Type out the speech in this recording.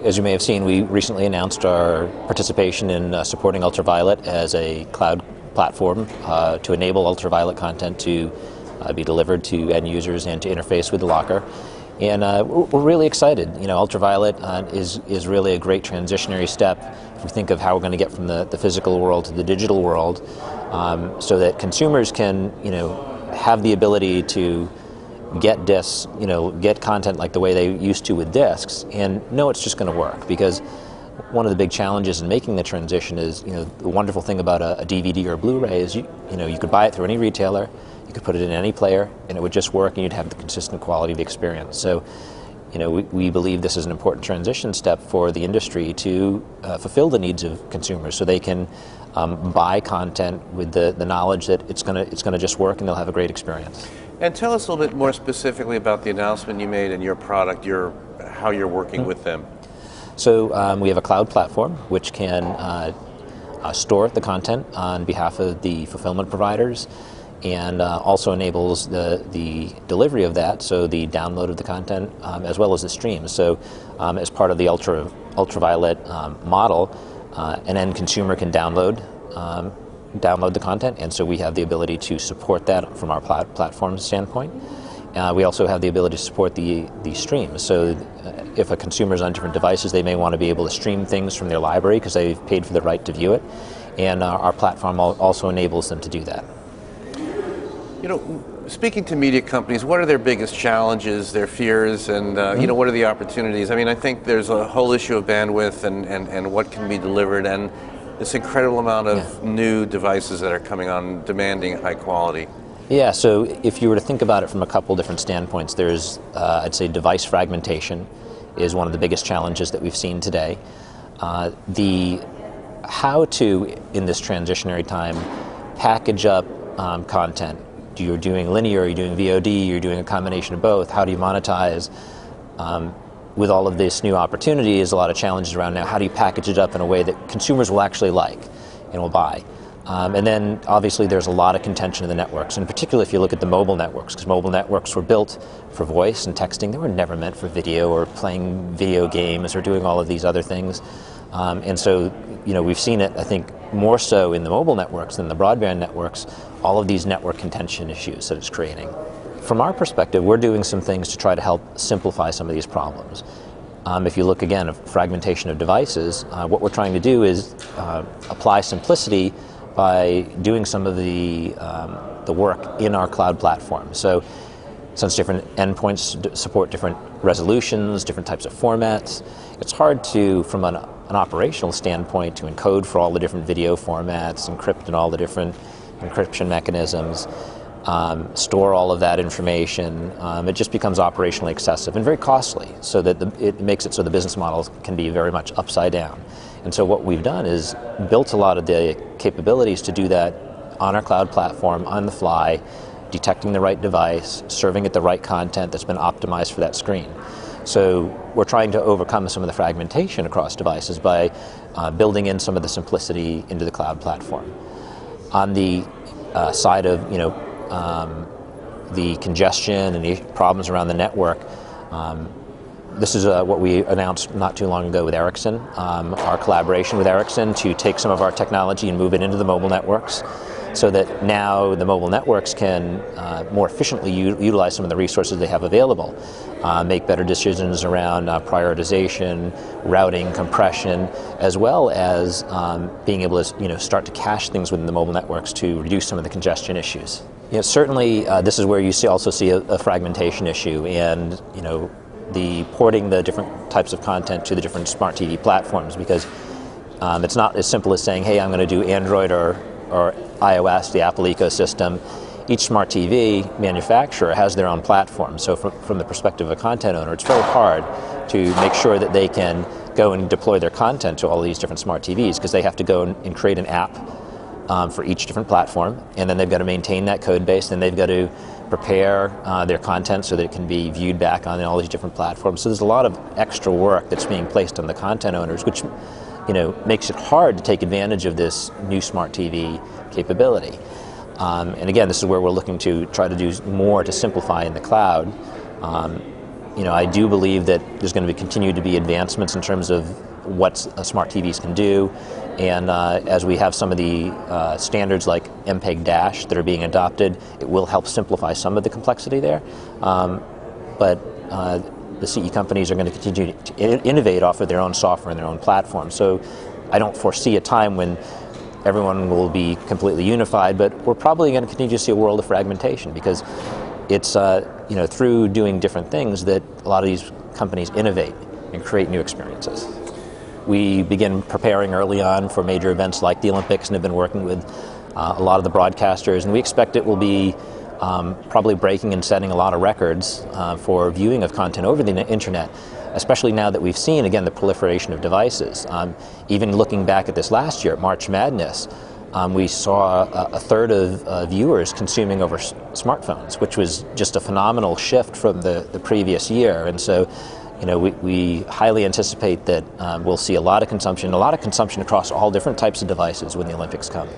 as you may have seen, we recently announced our participation in supporting Ultraviolet as a cloud platform to enable Ultraviolet content to be delivered to end users and to interface with the locker. And we're really excited. You know, Ultraviolet is really a great transitionary step if we think of how we're going to get from the physical world to the digital world, so that consumers can, you know, have the ability to get discs, you know, get content like the way they used to with discs, and know it's just going to work. Because one of the big challenges in making the transition is, you know, the wonderful thing about a DVD or a Blu-ray is you know, you could buy it through any retailer, you could put it in any player, and it would just work, and you'd have the consistent quality of the experience. So, you know, we believe this is an important transition step for the industry to fulfill the needs of consumers, so they can buy content with the knowledge that it's gonna just work, and they'll have a great experience. And tell us a little bit more specifically about the announcement you made and your product, how you're working with them. So we have a cloud platform which can store the content on behalf of the fulfillment providers, and also enables the delivery of that, so the download of the content as well as the stream. So as part of the Ultraviolet model, an end consumer can download the content, and so we have the ability to support that from our platform standpoint. We also have the ability to support the stream. So if a consumer is on different devices, they may want to be able to stream things from their library because they've paid for the right to view it, and our platform also enables them to do that. You know, speaking to media companies, what are their biggest challenges, their fears, and you know, what are the opportunities? I mean, I think there's a whole issue of bandwidth and what can be delivered, and this incredible amount of new devices that are coming on demanding high quality. Yeah, so if you were to think about it from a couple different standpoints, there's, I'd say, device fragmentation is one of the biggest challenges that we've seen today. How to, in this transitionary time, package up content. You're doing linear, you're doing VOD, you're doing a combination of both. How do you monetize? With all of this new opportunity, there's a lot of challenges around now. How do you package it up in a way that consumers will actually like and will buy? And then obviously there's a lot of contention in the networks, and particularly if you look at the mobile networks, because mobile networks were built for voice and texting. They were never meant for video or playing video games or doing all of these other things. And so, you know, we've seen it, I think, more so in the mobile networks than the broadband networks, all of these network contention issues that it's creating. From our perspective, we're doing some things to try to help simplify some of these problems. If you look again at fragmentation of devices, what we're trying to do is apply simplicity by doing some of the work in our cloud platform. So since different endpoints support different resolutions, different types of formats, it's hard to, from an operational standpoint, to encode for all the different video formats, encrypt in all the different encryption mechanisms, store all of that information. It just becomes operationally excessive and very costly, so that it makes it so the business models can be very much upside down. And so what we've done is built a lot of the capabilities to do that on our cloud platform, on the fly, detecting the right device, serving it the right content that's been optimized for that screen. So we're trying to overcome some of the fragmentation across devices by building in some of the simplicity into the cloud platform. On the side of, you know, the congestion and the problems around the network, this is what we announced not too long ago with Ericsson, our collaboration with Ericsson to take some of our technology and move it into the mobile networks, so that now the mobile networks can more efficiently utilize some of the resources they have available, make better decisions around prioritization, routing, compression, as well as being able to, you know, start to cache things within the mobile networks to reduce some of the congestion issues. You know, certainly this is where you also see a fragmentation issue, and, you know, the porting the different types of content to the different smart TV platforms, because it's not as simple as saying, hey, I'm going to do Android or iOS, the Apple ecosystem. Each smart TV manufacturer has their own platform. So from the perspective of a content owner, it's very hard to make sure that they can go and deploy their content to all these different smart TVs, because they have to go and create an app for each different platform, and then they've got to maintain that code base, and they've got to prepare their content so that it can be viewed back on all these different platforms. So there's a lot of extra work that's being placed on the content owners, which, you know, makes it hard to take advantage of this new smart TV capability. And again, this is where we're looking to try to do more to simplify in the cloud. I do believe that there's going to continue to be advancements in terms of what smart TVs can do, and as we have some of the standards like MPEG-Dash that are being adopted, it will help simplify some of the complexity there. But the CE companies are going to continue to innovate off of their own software and their own platform. So I don't foresee a time when everyone will be completely unified, but we're probably going to continue to see a world of fragmentation, because it's through doing different things that a lot of these companies innovate and create new experiences. We begin preparing early on for major events like the Olympics and have been working with a lot of the broadcasters, and we expect it will be probably breaking and setting a lot of records for viewing of content over the internet, especially now that we've seen, again, the proliferation of devices. Even looking back at this last year, March Madness, we saw a third of viewers consuming over smartphones, which was just a phenomenal shift from the previous year. And so, we highly anticipate that we'll see a lot of consumption across all different types of devices when the Olympics come.